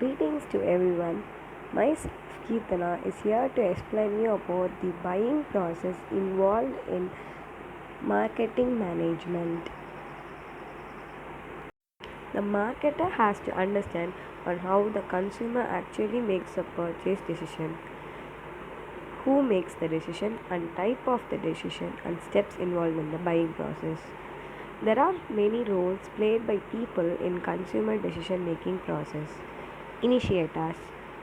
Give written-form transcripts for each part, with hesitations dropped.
Greetings to everyone. Myself Keetana is here to explain you about the buying process involved in marketing management. The marketer has to understand on how the consumer actually makes a purchase decision, who makes the decision and type of the decision and steps involved in the buying process. There are many roles played by people in consumer decision making process. Initiators,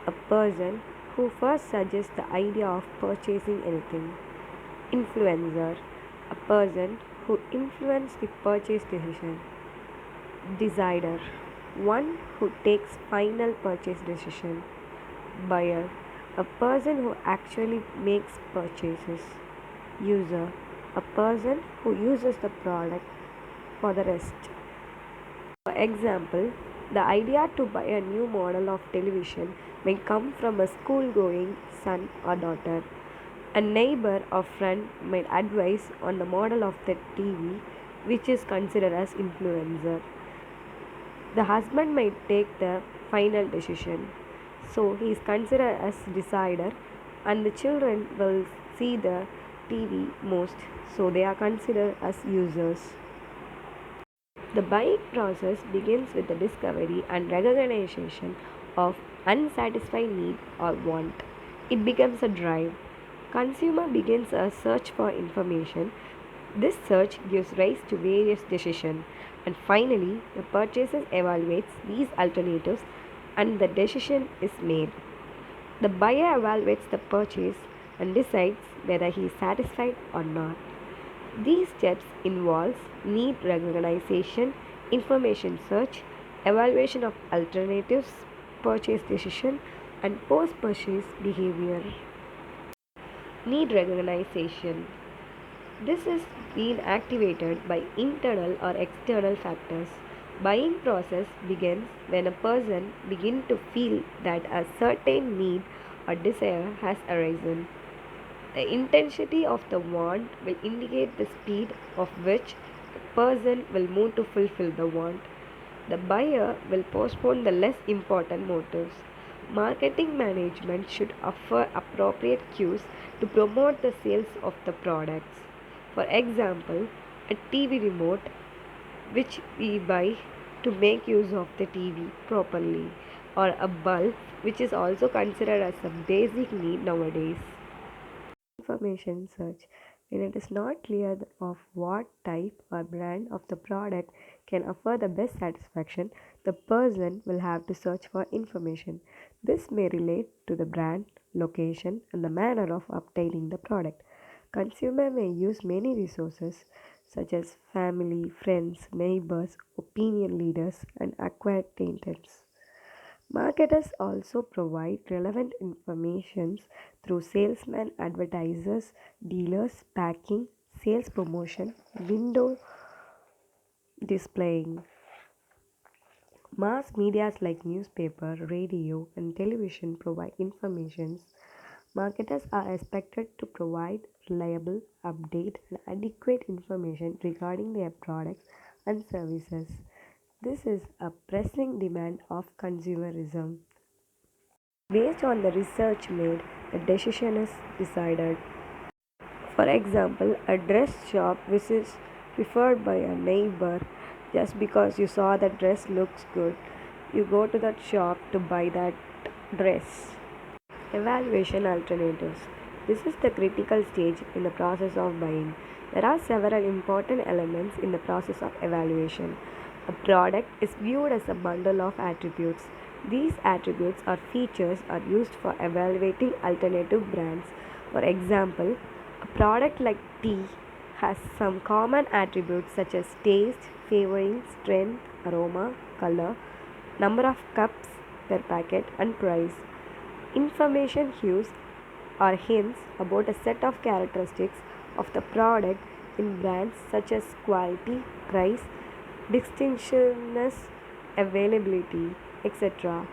a person who first suggests the idea of purchasing anything. Influencer, a person who influences the purchase decision. Decider, one who takes final purchase decision. Buyer, a person who actually makes purchases. User, a person who uses the product for the rest. For example, the idea to buy a new model of television may come from a school going son or daughter. A neighbor or friend might advise on the model of the TV, which is considered as influencer. The husband might take the final decision, so he is considered as decider, and the children will see the TV most, so they are considered as users. The buying process begins with the discovery and recognition of unsatisfied need or want. It becomes a drive. Consumer begins a search for information. This search gives rise to various decisions, and finally the purchaser evaluates these alternatives and the decision is made. The buyer evaluates the purchase and decides whether he is satisfied or not. These steps involve need recognition, information search, evaluation of alternatives, purchase decision, and post-purchase behavior. Need recognition. This is being activated by internal or external factors. Buying process begins when a person begins to feel that a certain need or desire has arisen. The intensity of the want will indicate the speed of which a person will move to fulfill the want. The buyer will postpone the less important motives. Marketing management should offer appropriate cues to promote the sales of the products. For example, a TV remote which we buy to make use of the TV properly, or a bulb which is also considered as a basic need nowadays. Information search. When it is not clear of what type or brand of the product can offer the best satisfaction, the person will have to search for information. This may relate to the brand, location, and the manner of obtaining the product. Consumer may use many resources such as family, friends, neighbors, opinion leaders, and acquaintances. Marketers also provide relevant information through salesmen, advertisers, dealers, packing, sales promotion, window displaying. Mass medias like newspaper, radio, and television provide information. Marketers are expected to provide reliable, update, and adequate information regarding their products and services. This is a pressing demand of consumerism. Based on the research made, the decision is decided. For example, a dress shop which is preferred by a neighbor just because you saw the dress looks good. You go to that shop to buy that dress. Evaluation alternatives. This is the critical stage in the process of buying. There are several important elements in the process of evaluation. A product is viewed as a bundle of attributes. These attributes or features are used for evaluating alternative brands. For example, a product like tea has some common attributes such as taste, flavoring, strength, aroma, color, number of cups per packet, and price. Information cues or hints about a set of characteristics of the product in brands such as quality, price, distinctionness, availability, etc.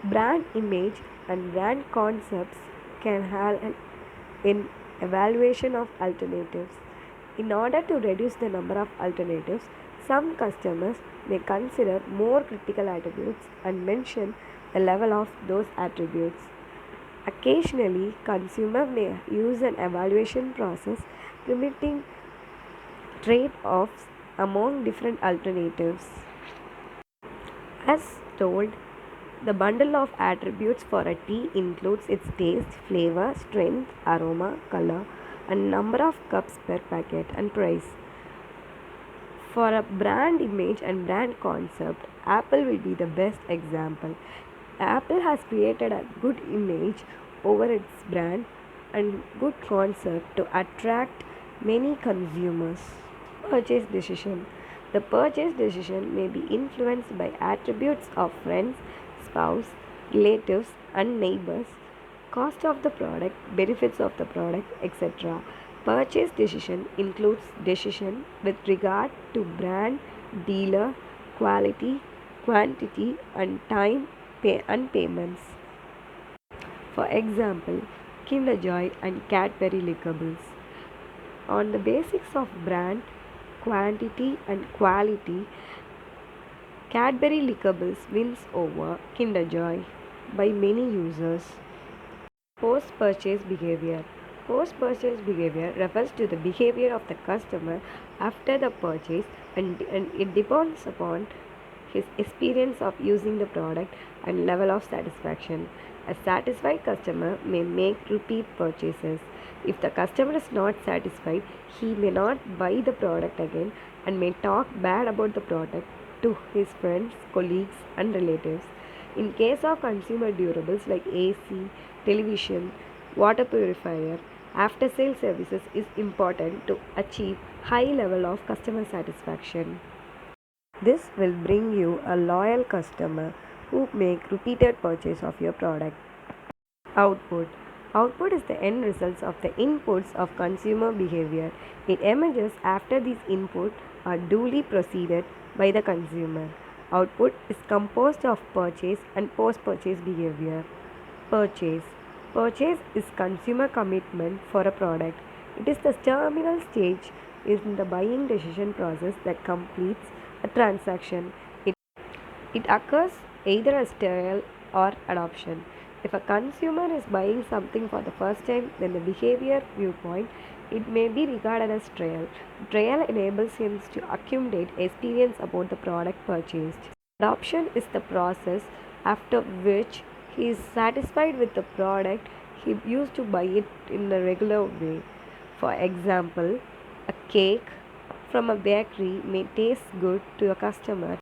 Brand image and brand concepts can help in evaluation of alternatives. In order to reduce the number of alternatives, some customers may consider more critical attributes and mention a level of those attributes. Occasionally, consumer may use an evaluation process permitting trade-offs among different alternatives. As told, the bundle of attributes for a tea includes its taste, flavor, strength, aroma, color, and number of cups per packet and price. For a brand image and brand concept, Apple will be the best example. Apple has created a good image over its brand and good concept to attract many consumers. Purchase decision. The purchase decision may be influenced by attributes of friends, spouse, relatives, and neighbors, cost of the product, benefits of the product, etc. Purchase decision includes decision with regard to brand, dealer, quality, quantity, and time and payments. For example, Kinder Joy and Cadbury Lickables. On the basics of brand, quantity, and quality, Cadbury Lickables wins over Kinder Joy by many users. Post-purchase behavior. Post-purchase behavior refers to the behavior of the customer after the purchase and it depends upon his experience of using the product and level of satisfaction. A satisfied customer may make repeat purchases. If the customer is not satisfied, he may not buy the product again and may talk bad about the product to his friends, colleagues, and relatives. In case of consumer durables like AC, television, water purifier, after sale services is important to achieve high level of customer satisfaction. This will bring you a loyal customer who make repeated purchase of your product. Output. Output is the end results of the inputs of consumer behavior. It emerges after these inputs are duly proceeded by the consumer. Output is composed of purchase and post-purchase behavior. Purchase. Purchase is consumer commitment for a product. It is the terminal stage in the buying decision process that completes a transaction. It occurs either as trial or adoption. If a consumer is buying something for the first time, then the behavior viewpoint, it may be regarded as trial. Trial enables him to accumulate experience about the product purchased. Adoption is the process after which he is satisfied with the product he used to buy it in a regular way. For example, a cake from a bakery may taste good to a customer